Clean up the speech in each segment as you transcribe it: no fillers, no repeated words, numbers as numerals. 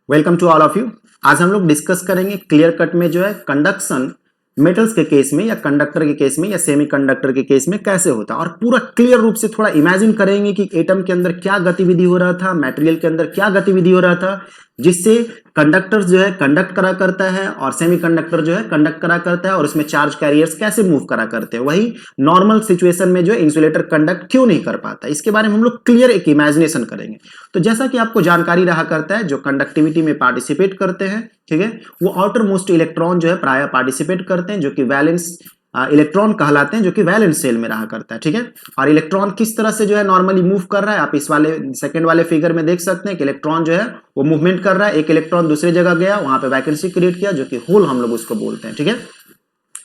Welcome to all of you. आज हम लोग डिस्कस करेंगे क्लियर कट में जो है कंडक्शन मेटल्स के केस में या कंडक्टर के केस में या सेमीकंडक्टर के केस में कैसे होता है, और पूरा क्लियर रूप से थोड़ा इमेजिन करेंगे कि एटम के अंदर क्या गतिविधि हो रहा था, मटेरियल के अंदर क्या गतिविधि हो रहा था, जिससे कंडक्टर्स जो है कंडक्ट करा करता है और सेमीकंडक्टर जो है कंडक्ट करा करता है, और उसमें चार्ज कैरियर्स कैसे मूव करा करते हैं। वही नॉर्मल सिचुएशन में जो है इंसुलेटर कंडक्ट क्यों नहीं कर पाता, इसके बारे में हम लोग क्लियर एक इमेजिनेशन करेंगे। तो जैसा कि आपको जानकारी रहा करता है, जो कंडक्टिविटी में पार्टिसिपेट करते हैं, ठीक है, वो आउटर मोस्ट इलेक्ट्रॉन जो है प्राय पार्टिसिपेट करते हैं, जो कि वैलेंस इलेक्ट्रॉन कहलाते हैं, जो कि वैलेंस सेल में रहा करता है, ठीक है। और इलेक्ट्रॉन किस तरह से जो है नॉर्मली मूव कर रहा है, आप इस वाले सेकंड वाले फिगर में देख सकते हैं कि इलेक्ट्रॉन जो है वो मूवमेंट कर रहा है। एक इलेक्ट्रॉन दूसरी जगह गया, वहां पे वैकेंसी क्रिएट किया, जो कि होल हम लोग उसको बोलते हैं, ठीक है,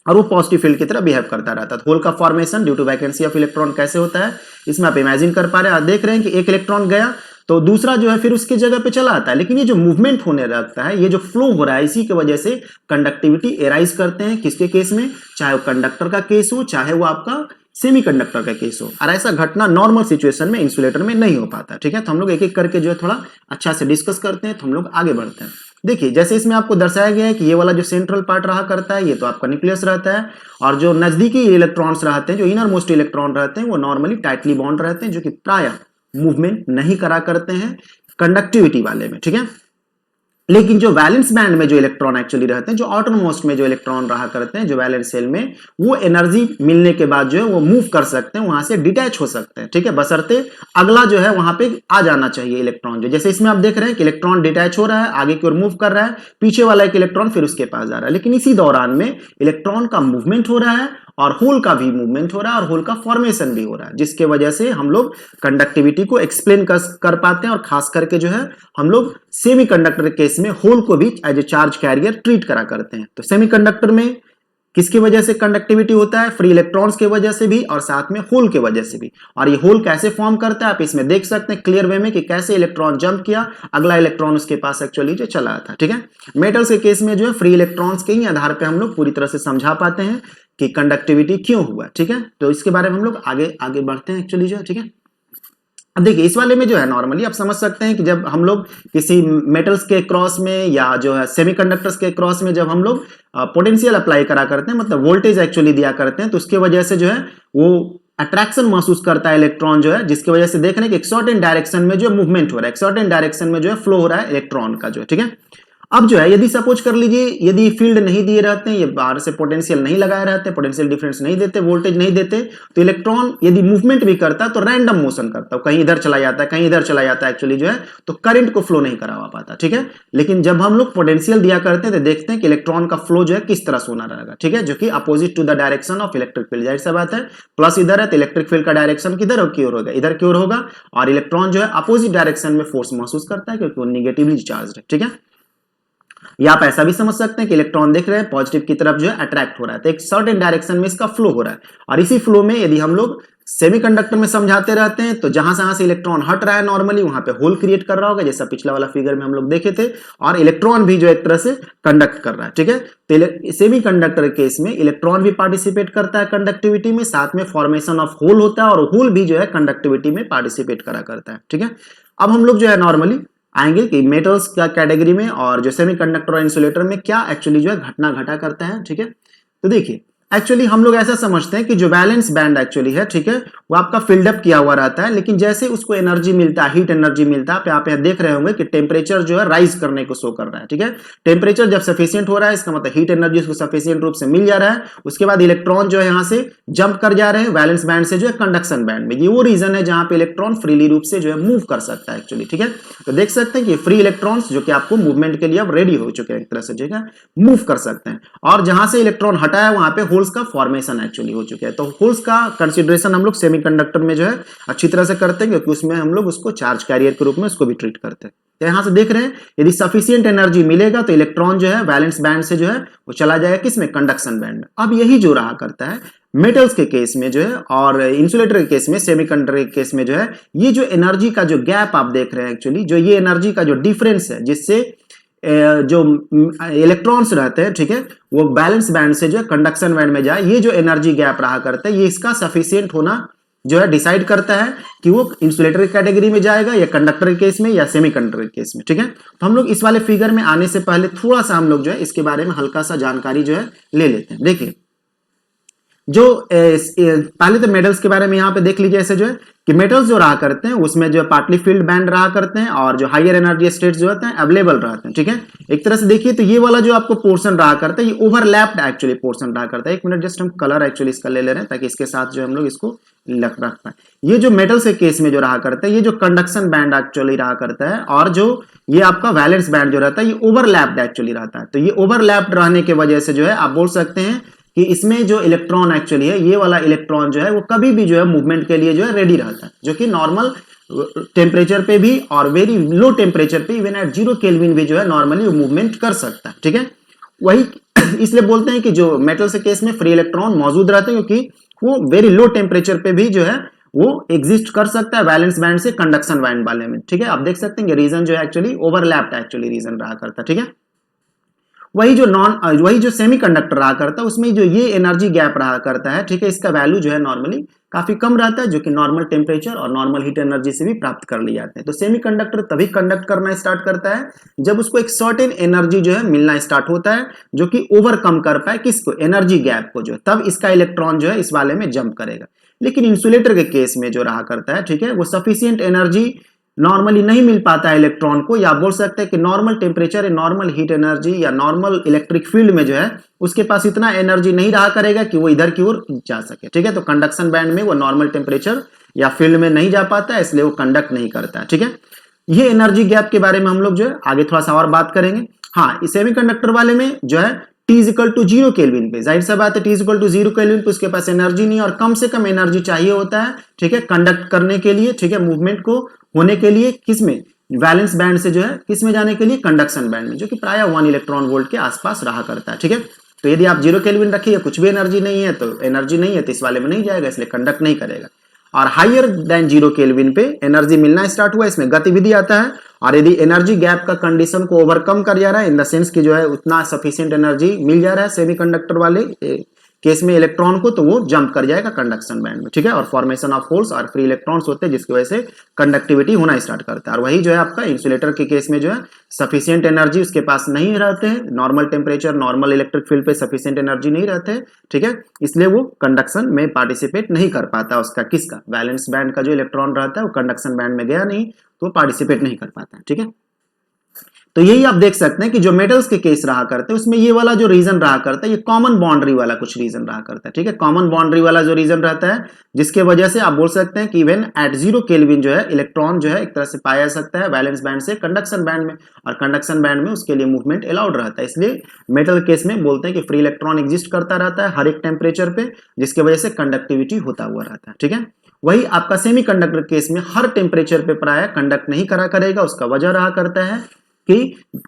और वो पॉजिटिव फील्ड की तरह बिहेव करता रहता है। होल का formation due to vacancy of electron कैसे होता है, इसमें आप इमेजिन कर पा रहे हैं। आप देख रहे हैं कि एक इलेक्ट्रॉन गया तो दूसरा जो है फिर उसकी जगह पे चला आता है, लेकिन ये जो मूवमेंट होने लगता है, ये जो फ्लो हो रहा है, इसी की वजह से कंडक्टिविटी एराइज करते हैं। किसके केस में, चाहे वो कंडक्टर का केस हो, चाहे वो आपका सेमीकंडक्टर का केस हो। और ऐसा घटना नॉर्मल सिचुएशन में इंसुलेटर में नहीं हो पाता, ठीक है। तो हम लोग एक एक करके जो है थोड़ा अच्छा से डिस्कस करते हैं, तो हम लोग आगे बढ़ते हैं। देखिए, जैसे इसमें आपको दर्शाया गया है कि ये वाला जो सेंट्रल पार्ट रहा करता है, ये तो आपका न्यूक्लियस रहता है, और जो नजदीकी इलेक्ट्रॉन्स रहते हैं, जो इनर मोस्ट इलेक्ट्रॉन रहते हैं, वो नॉर्मली टाइटली बॉन्ड रहते हैं, जो कि प्राय मूवमेंट नहीं करा करते हैं कंडक्टिविटी वाले में, ठीक है। लेकिन जो वैलेंस बैंड में जो इलेक्ट्रॉन एक्चुअली रहते हैं, जो आउटर मोस्ट में जो इलेक्ट्रॉन रहा करते हैं, जो वैलेंस सेल में, वो एनर्जी मिलने के बाद जो है वो मूव कर सकते हैं, वहां से डिटैच हो सकते हैं, ठीक है, बशर्ते अगला जो है वहां पे आ जाना चाहिए इलेक्ट्रॉन। जो जैसे इसमें आप देख रहे हैं कि इलेक्ट्रॉन डिटैच हो रहा है, आगे की ओर मूव कर रहा है, पीछे वाला एक इलेक्ट्रॉन फिर उसके पास जा रहा है, लेकिन इसी दौरान में इलेक्ट्रॉन का मूवमेंट हो रहा है और होल का भी मूवमेंट हो रहा है और होल का फॉर्मेशन भी हो रहा है, जिसके वजह से हम लोग कंडक्टिविटी को एक्सप्लेन कर पाते हैं। और खास करके जो है हम लोग सेमीकंडक्टर केस में होल को भी as a charge carrier treat करा करते हैं। तो सेमीकंडक्टर में किसकी वजह से कंडक्टिविटी होता है, फ्री इलेक्ट्रॉन्स की वजह से भी और साथ में होल की वजह से भी। और ये होल कैसे फॉर्म करता है, आप इसमें देख सकते हैं क्लियर वे में कि कैसे इलेक्ट्रॉन जंप किया, अगला इलेक्ट्रॉन उसके पास एक्चुअली जो चला था, ठीक है। मेटल्स के केस में जो है फ्री इलेक्ट्रॉन्स के ही आधार पर हम लोग पूरी तरह से समझा पाते हैं कि कंडक्टिविटी क्यों हुआ, ठीक है। तो इसके बारे में हम लोग आगे आगे बढ़ते हैं एक्चुअली जो, ठीक है। अब देखिए, इस वाले में जो है नॉर्मली आप समझ सकते हैं कि जब हम लोग किसी मेटल्स के क्रॉस में या जो है सेमीकंडक्टर्स के क्रॉस में जब हम लोग पोटेंशियल अप्लाई करा करते हैं, मतलब वोल्टेज एक्चुअली दिया करते हैं, तो उसके वजह से जो है वो अट्रैक्शन महसूस करता है इलेक्ट्रॉन जो है, जिसकी वजह से देख रहे हैं कि एक सर्टेन डायरेक्शन में जो मूवमेंट हो रहा है, एक सर्टेन डायरेक्शन में जो है फ्लो हो रहा है इलेक्ट्रॉन का जो है, ठीक है। अब जो है यदि सपोज कर लीजिए, यदि फील्ड नहीं दिए रहते हैं, ये बाहर से पोटेंशियल नहीं लगाए रहते, पोटेंशियल डिफरेंस नहीं देते, वोल्टेज नहीं देते, तो इलेक्ट्रॉन यदि मूवमेंट भी करता है तो रैंडम मोशन करता है, कहीं इधर चला जाता है, कहीं इधर चला जाता है एक्चुअली जो है, तो करंट को फ्लो नहीं करवा पाता, ठीक है। लेकिन जब हम लोग पोटेंशियल दिया करते हैं तो देखते हैं कि इलेक्ट्रॉन का फ्लो जो है किस तरह से होना रहेगा, ठीक है, जो कि opposite to the direction of electric field. जाहिर सा बात है, प्लस इधर है तो इलेक्ट्रिक फील्ड का डायरेक्शन किधर की ओर होगा, इधर की ओर होगा, और इलेक्ट्रॉन जो है अपोजिट डायरेक्शन में फोर्स महसूस करता है क्योंकि वो निगेटिवली चार्ज है, ठीक है। या आप ऐसा भी समझ सकते हैं कि इलेक्ट्रॉन देख रहे हैं पॉजिटिव की तरफ जो है अट्रैक्ट हो रहा है, तो एक सर्टेन डायरेक्शन में इसका फ्लो हो रहा है। और इसी फ्लो में यदि हम लोग सेमीकंडक्टर में समझाते रहते हैं, तो जहां से इलेक्ट्रॉन हट रहा है नॉर्मली वहां पे होल क्रिएट कर रहा होगा, जैसा पिछला वाला फिगर में हम लोग देखे थे, और इलेक्ट्रॉन भी जो एक तरह से कंडक्ट कर रहा है, ठीक है। तो सेमीकंडक्टर केस में इलेक्ट्रॉन भी पार्टिसिपेट करता है कंडक्टिविटी में, साथ में फॉर्मेशन ऑफ होल होता है, और होल भी जो है कंडक्टिविटी में पार्टिसिपेट करा करता है, ठीक है। अब हम लोग जो है नॉर्मली आएंगे कि मेटल्स का कैटेगरी में और जो सेमीकंडक्टर और इंसुलेटर में क्या एक्चुअली जो है घटना घटा करता है, ठीक है। तो देखिए, एक्चुअली हम लोग ऐसा समझते हैं कि जो वैलेंस बैंड एक्चुअली है, ठीक है, वो आपका फिल्डअप किया हुआ रहता है, लेकिन जैसे उसको एनर्जी मिलता है, हीट एनर्जी मिलता है, आप यहाँ देख रहे होंगे कि टेम्परेचर जो है राइज करने को शो कर रहा है, ठीक है। टेम्परेचर जब सफिशिएंट हो रहा है, इसका मतलब हीट एनर्जी उसको सफिशिएंट रूप से मिल जा रहा है, उसके बाद इलेक्ट्रॉन जो है यहाँ से जंप कर जा रहे हैं वैलेंस बैंड से जो है कंडक्शन बैंड में। ये वो रीजन है जहां पे इलेक्ट्रॉन फ्रीली रूप से जो है मूव कर सकता है एक्चुअली, ठीक है। तो देख सकते हैं कि फ्री इलेक्ट्रॉन्स जो कि आपको मूवमेंट के लिए अब रेडी हो चुके हैं, एक तरह से जो है मूव कर सकते हैं, और जहां से इलेक्ट्रॉन हटाया वहां पे होल्स का फॉर्मेशन एक्चुअली हो चुका है। तो होल्स का कंसीडरेशन हम लोग सेमीकंडक्टर में जो है अच्छी तरह से करते हैं, क्योंकि उसमें हम लोग उसको चार्ज कैरियर के रूप में उसको भी ट्रीट करते हैं। तो यहां से देख रहे हैं यदि सफिशिएंट एनर्जी मिलेगा तो इलेक्ट्रॉन जो है वैलेंस बैंड से जो है वो चला जाएगा किसमें, कंडक्शन बैंड में। अब यही जो रहा करता है मेटल्स के केस में जो है, और इंसुलेटर के केस में, सेमीकंडक्टर के केस में जो है, ये जो एनर्जी का जो गैप आप देख रहे हैं एक्चुअली, जो ये एनर्जी का जो डिफरेंस है, जिससे जो इलेक्ट्रॉन्स रहते हैं, ठीक है, वो बैलेंस बैंड से जो कंडक्शन बैंड में जाए, ये जो एनर्जी गैप रहा करता है, ये इसका सफिशिएंट होना जो है डिसाइड करता है कि वो इंसुलेटर की कैटेगरी में जाएगा या कंडक्टर के केस में या सेमीकंडक्टर के केस में। ठीक है, तो हम लोग इस वाले फिगर में आने से पहले थोड़ा सा हम लोग जो है इसके बारे में हल्का सा जानकारी जो है ले लेते हैं। देखिए जो पहले तो मेटल्स के बारे में यहाँ पे देख लीजिए, ऐसे जो है कि मेटल्स जो रहा करते हैं उसमें जो है पार्टली फील्ड बैंड रहा करते हैं और जो हायर एनर्जी स्टेट्स जो होते हैं अवेलेबल रहते हैं। ठीक है, एक तरह से देखिए तो ये वाला जो आपको पोर्शन रहा करता है ये ओवरलैप्ड एक्चुअली पोर्शन रहा करता है। एक मिनट जस्ट हम कलर एक्चुअली इसका ले रहे हैं ताकि इसके साथ जो हम लोग इसको रख पाए। ये जो मेटल्स के केस में जो रहा करता है ये जो कंडक्शन बैंड एक्चुअली रहा करता है और जो ये आपका वैलेंस बैंड जो रहता है ये ओवरलैप्ड एक्चुअली रहता है। तो ये ओवरलैप्ड रहने की वजह से जो है आप बोल सकते हैं कि इसमें जो इलेक्ट्रॉन एक्चुअली है ये वाला इलेक्ट्रॉन जो है वो कभी भी जो है मूवमेंट के लिए जो है रेडी रहता है, जो कि नॉर्मल टेम्परेचर पे भी और वेरी लो टेम्परेचर पे इवन एट 0 केल्विन भी जो है नॉर्मली वो मूवमेंट कर सकता है। ठीक है, वही इसलिए बोलते हैं कि जो मेटल के केस में फ्री इलेक्ट्रॉन मौजूद रहते हैं क्योंकि वो वेरी लो टेम्परेचर पे भी जो है वो एग्जिस्ट कर सकता है वैलेंस बैंड से कंडक्शन बैंड वाले में। ठीक है, आप देख सकते हैं रीजन जो है एक्चुअली ओवरलैप्ड एक्चुअली रीजन रहा करता है। ठीक है, वही जो सेमीकंडक्टर रहा करता है उसमें जो ये एनर्जी गैप रहा करता है, ठीक है, इसका वैल्यू जो है नॉर्मली काफी कम रहता है, जो कि नॉर्मल टेम्परेचर और नॉर्मल हीट एनर्जी से भी प्राप्त कर लिए जाते हैं। तो सेमीकंडक्टर तभी कंडक्ट करना स्टार्ट करता है जब उसको एक सर्टेन एनर्जी जो है मिलना स्टार्ट होता है, जो कि ओवरकम कर पाए किसको, एनर्जी गैप को, जो तब इसका इलेक्ट्रॉन जो है इस वाले में जंप करेगा। लेकिन इंसुलेटर के केस में जो रहा करता है, ठीक है, वो सफिशियंट एनर्जी नॉर्मली नहीं मिल पाता है इलेक्ट्रॉन को, या बोल सकते हैं कि नॉर्मल टेम्परेचर या नॉर्मल हीट एनर्जी या नॉर्मल इलेक्ट्रिक फील्ड में जो है उसके पास इतना एनर्जी नहीं रहा करेगा कि वो इधर की ओर जा सके। ठीक है, तो कंडक्शन बैंड में वो नॉर्मल टेम्परेचर या फील्ड में नहीं जा पाता है, इसलिए वो कंडक्ट नहीं करता है। ठीक है, ये एनर्जी गैप के बारे में हम लोग जो है आगे थोड़ा सा और बात करेंगे। हाँ, इस सेमीकंडक्टर वाले में जो है T इक्वल टू 0 केल्विन पे, जाहिर सा बात है T इक्वल टू 0 केल्विन पे उसके पास एनर्जी नहीं और कम से कम एनर्जी चाहिए होता है, ठीक है, कंडक्ट करने के लिए, ठीक है, मूवमेंट को होने के लिए, किसमें, वैलेंस बैंड से जो है किसमें जाने के लिए, कंडक्शन बैंड में, जो कि प्राय 1 इलेक्ट्रॉन वोल्ट के आसपास रहा करता है। ठीक है, तो यदि आप 0 केल्विन रखिए, कुछ भी एनर्जी नहीं है तो इस वाले में नहीं जाएगा, इसलिए कंडक्ट नहीं करेगा। और हायर देन 0 केल्विन पे एनर्जी मिलना स्टार्ट हुआ, इसमें गतिविधि आता है, और यदि एनर्जी गैप का कंडीशन को ओवरकम कर जा रहा है इन द सेंस कि जो है उतना सफिशिएंट एनर्जी मिल जा रहा है सेमीकंडक्टर वाले केस में इलेक्ट्रॉन को, तो वो जंप कर जाएगा कंडक्शन बैंड में। ठीक है, और फॉर्मेशन ऑफ होल्स और फ्री इलेक्ट्रॉन्स होते हैं जिसकी वजह से कंडक्टिविटी होना स्टार्ट करता है। और वही जो है आपका इंसुलेटर के केस में जो है सफिशिएंट एनर्जी उसके पास नहीं रहते हैं, normal temperature normal electric field पे सफिशिएंट एनर्जी नहीं रहते हैं। ठीक है, इसलिए वो कंडक्शन में पार्टिसिपेट नहीं कर पाता, उसका किसका, वैलेंस बैंड का जो इलेक्ट्रॉन रहता है वो कंडक्शन बैंड में गया नहीं तो पार्टिसिपेट नहीं कर पाता। ठीक है, तो यही आप देख सकते हैं कि जो मेटल्स के केस रहा करते हैं उसमें ये वाला जो रीजन रहा करता है ये कॉमन बाउंड्री वाला कुछ रीजन रहा करता है। ठीक है, कॉमन बाउंड्री वाला जो रीजन रहता है जिसके वजह से आप बोल सकते हैं कि इवन एट 0 केल्विन जो है इलेक्ट्रॉन जो है एक तरह से पाया जा सकता है वैलेंस बैंड से कंडक्शन बैंड में, और कंडक्शन बैंड में उसके लिए मूवमेंट अलाउड रहता है। इसलिए मेटल केस में बोलते हैं कि फ्री इलेक्ट्रॉन एग्जिस्ट करता रहता है हर एक टेम्परेचर पे, जिसकी वजह से कंडक्टिविटी होता हुआ रहता है। ठीक है, वही आपका सेमीकंडक्टर केस में हर टेम्परेचर पे प्राय कंडक्ट नहीं करा करेगा, उसका वजह रहा करता है कि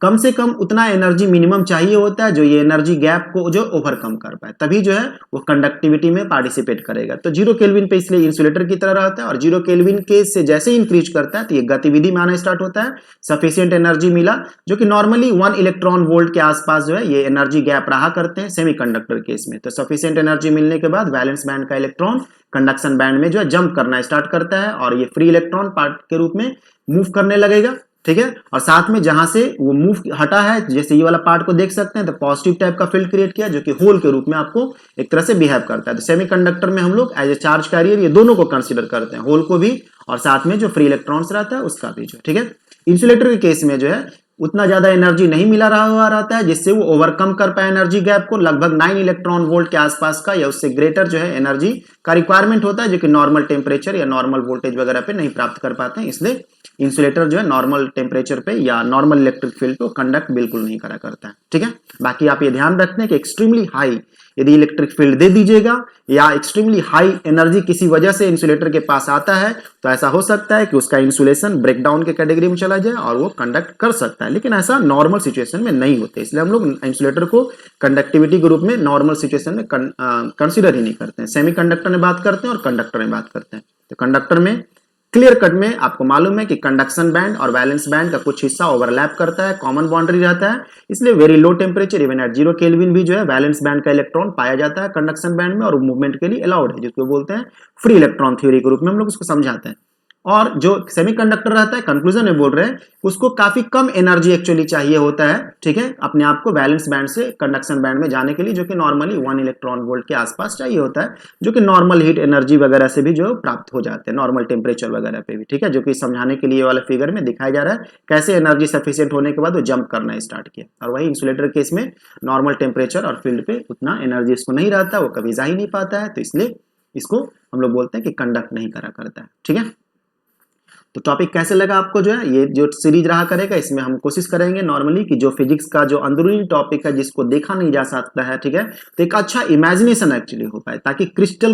कम से कम उतना एनर्जी मिनिमम चाहिए होता है जो ये एनर्जी गैप को जो ओवरकम कर पाए, तभी जो है वो कंडक्टिविटी में पार्टिसिपेट करेगा। तो 0 केल्विन पे इसलिए इंसुलेटर की तरह रहता है, और 0 केल्विन के से जैसे ही इंक्रीज करता है तो ये गतिविधि में आना स्टार्ट होता है, सफिशिएंट एनर्जी मिला, जो कि नॉर्मली 1 इलेक्ट्रॉन वोल्ट के आसपास जो है ये एनर्जी गैप रहा करते हैं सेमीकंडक्टर केस में। तो सफिशिएंट एनर्जी मिलने के बाद वैलेंस बैंड का इलेक्ट्रॉन कंडक्शन बैंड में जो है जंप करना स्टार्ट करता है, और ये फ्री इलेक्ट्रॉन पार्ट के रूप में मूव करने लगेगा। ठीक है, और साथ में जहां से वो मूव हटा है, जैसे ये वाला पार्ट को देख सकते हैं, तो पॉजिटिव टाइप का फील्ड क्रिएट किया जो कि होल के रूप में आपको एक तरह से बिहेव करता है। तो सेमीकंडक्टर में हम लोग एज ए चार्ज कैरियर ये दोनों को कंसीडर करते हैं, होल को भी और साथ में जो फ्री इलेक्ट्रॉन्स रहता है उसका भी जो। ठीक है, इंसुलेटर के केस में जो है उतना ज्यादा एनर्जी नहीं मिला रहा हुआ रहता है जिससे वो ओवरकम कर पाए एनर्जी गैप को, लगभग 9 इलेक्ट्रॉन वोल्ट के आसपास का या उससे ग्रेटर जो है एनर्जी का रिक्वायरमेंट होता है, जो कि नॉर्मल टेम्परेचर या नॉर्मल वोल्टेज वगैरह पे नहीं प्राप्त कर पाते हैं। इसलिए इंसुलेटर जो है नॉर्मल टेम्परेचर पे या नॉर्मल इलेक्ट्रिक फील्ड को कंडक्ट बिल्कुल नहीं करा करता है। ठीक है, बाकी आप ये ध्यान रखते हैं कि एक्सट्रीमली हाई यदि इलेक्ट्रिक फील्ड दे दीजिएगा या एक्सट्रीमली हाई एनर्जी किसी वजह से इंसुलेटर के पास आता है तो ऐसा हो सकता है कि उसका इंसुलेशन ब्रेकडाउन के कैटेगरी में चला जाए और वो कंडक्ट कर सकता है, लेकिन ऐसा नॉर्मल सिचुएशन में नहीं होते। इसलिए हम लोग इंसुलेटर को कंडक्टिविटी के रूप में नॉर्मल सिचुएशन में कंसिडर ही नहीं करते हैं। सेमीकंडक्टर में बात करते हैं और कंडक्टर में बात करते हैं। तो कंडक्टर में क्लियर कट में आपको मालूम है कि कंडक्शन बैंड और वैलेंस बैंड का कुछ हिस्सा ओवरलैप करता है, कॉमन बाउंड्री रहता है, इसलिए very low temperature even at 0 kelvin भी जो है वैलेंस बैंड का इलेक्ट्रॉन पाया जाता है कंडक्शन बैंड में और मूवमेंट के लिए अलाउड है, जिसको बोलते हैं फ्री इलेक्ट्रॉन थ्योरी के रूप में हम लोग उसको समझाते हैं। और जो सेमीकंडक्टर रहता है, कंक्लूजन में बोल रहे हैं, उसको काफी कम एनर्जी एक्चुअली चाहिए होता है, ठीक है, अपने आप को वैलेंस बैंड से कंडक्शन बैंड में जाने के लिए, जो कि नॉर्मली 1 इलेक्ट्रॉन वोल्ट के आसपास चाहिए होता है, जो कि नॉर्मल हीट एनर्जी वगैरह से भी जो प्राप्त हो जाते हैं, नॉर्मल टेम्परेचर वगैरह पे भी, ठीक है, जो कि समझाने के लिए वाला फिगर में दिखाया जा रहा है कैसे एनर्जी सफिशियंट होने के बाद वो जंप करना स्टार्ट किया। और वही इंसुलेटर केस में नॉर्मल टेम्परेचर और फील्ड पे उतना एनर्जी इसको नहीं रहता, वो कभी जा ही नहीं पाता है, तो इसलिए इसको हम लोग बोलते हैं कि कंडक्ट नहीं करा करता है, ठीक है। तो टॉपिक कैसे लगा आपको, जो है ये जो सीरीज रहा करेगा, इसमें हम कोशिश करेंगे नॉर्मली कि जो फिजिक्स का जो अंदरूनी टॉपिक है जिसको देखा नहीं जा सकता है, ठीक है, तो एक अच्छा इमेजिनेशन एक्चुअली हो पाए ताकि क्रिस्टल